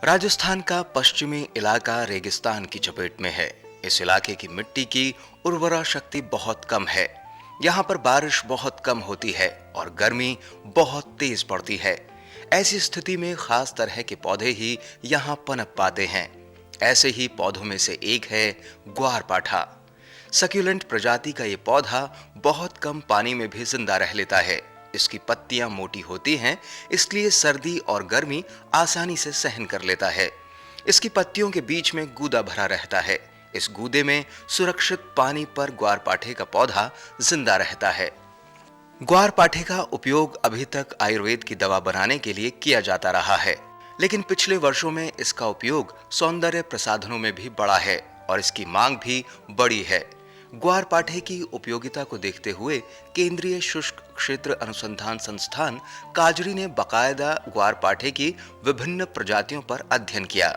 राजस्थान का पश्चिमी इलाका रेगिस्तान की चपेट में है। इस इलाके की मिट्टी की उर्वरा शक्ति बहुत कम है। यहाँ पर बारिश बहुत कम होती है और गर्मी बहुत तेज पड़ती है। ऐसी स्थिति में खास तरह के पौधे ही यहाँ पनप पाते हैं। ऐसे ही पौधों में से एक है ग्वारपाठा। सक्यूलेंट प्रजाति का ये पौधा बहुत कम पानी में भी जिंदा रह लेता है। इसकी पत्तियां मोटी होती हैं, इसलिए सर्दी और गर्मी आसानी से सहन कर लेता है। इसकी पत्तियों के बीच में गूदा भरा रहता है। इस गूदे में सुरक्षित पानी पर ग्वारपाठे का पौधा जिंदा रहता है। ग्वारपाठे का उपयोग अभी तक आयुर्वेद की दवा बनाने के लिए किया जाता रहा है, लेकिन पिछले वर्षों में इसका उपयोग सौंदर्य प्रसाधनों में भी बढ़ा है और इसकी मांग भी बढ़ी है। ग्वारपाठे की उपयोगिता को देखते हुए केंद्रीय शुष्क क्षेत्र अनुसंधान संस्थान काजरी ने बाकायदा ग्वारपाठे की विभिन्न प्रजातियों पर अध्ययन किया,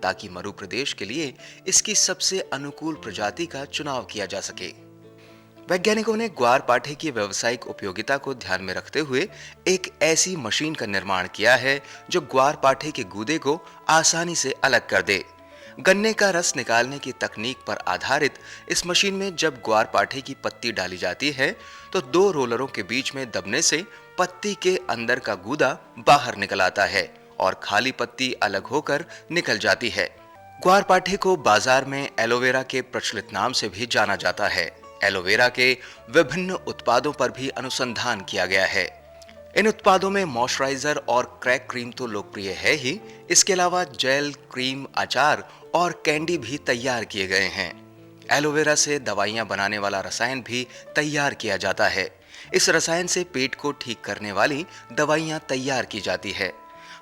ताकि मरु प्रदेश के लिए इसकी सबसे अनुकूल प्रजाति का चुनाव किया जा सके। वैज्ञानिकों ने ग्वारपाठे की व्यावसायिक उपयोगिता को ध्यान में रखते हुए एक ऐसी मशीन का निर्माण किया है जो ग्वारपाठे के गूदे को आसानी से अलग कर दे। गन्ने का रस निकालने की तकनीक पर आधारित इस मशीन में जब ग्वारपाठे की पत्ती डाली जाती है तो दो रोलरों के बीच में दबने से पत्ती के अंदर का गूदा बाहर निकल आता है और खाली पत्ती अलग होकर निकल जाती है। ग्वारपाठे को बाजार में एलोवेरा के प्रचलित नाम से भी जाना जाता है। एलोवेरा के विभिन्न उत्पादों पर भी अनुसंधान किया गया है। इन उत्पादों में मॉइस्चराइजर और क्रैक क्रीम तो लोकप्रिय है ही, इसके अलावा जेल, क्रीम, अचार और कैंडी भी तैयार किए गए हैं। एलोवेरा से दवाइयां बनाने वाला रसायन भी तैयार किया जाता है। इस रसायन से पेट को ठीक करने वाली दवाइयां तैयार की जाती है।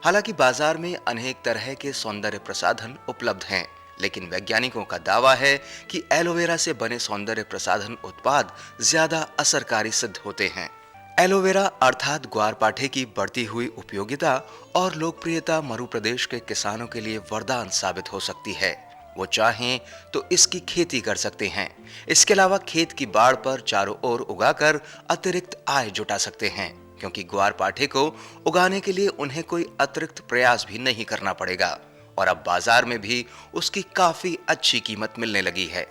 हालांकि बाजार में अनेक तरह के सौंदर्य प्रसाधन उपलब्ध हैं, लेकिन वैज्ञानिकों का दावा है कि एलोवेरा से बने सौंदर्य प्रसाधन उत्पाद ज्यादा असरकारी सिद्ध होते हैं। एलोवेरा अर्थात ग्वारपाठे की बढ़ती हुई उपयोगिता और लोकप्रियता मरु प्रदेश के किसानों के लिए वरदान साबित हो सकती है। वो चाहें तो इसकी खेती कर सकते हैं। इसके अलावा खेत की बाड़ पर चारों ओर उगाकर अतिरिक्त आय जुटा सकते हैं, क्योंकि ग्वारपाठे को उगाने के लिए उन्हें कोई अतिरिक्त प्रयास भी नहीं करना पड़ेगा और अब बाजार में भी उसकी काफी अच्छी कीमत मिलने लगी है।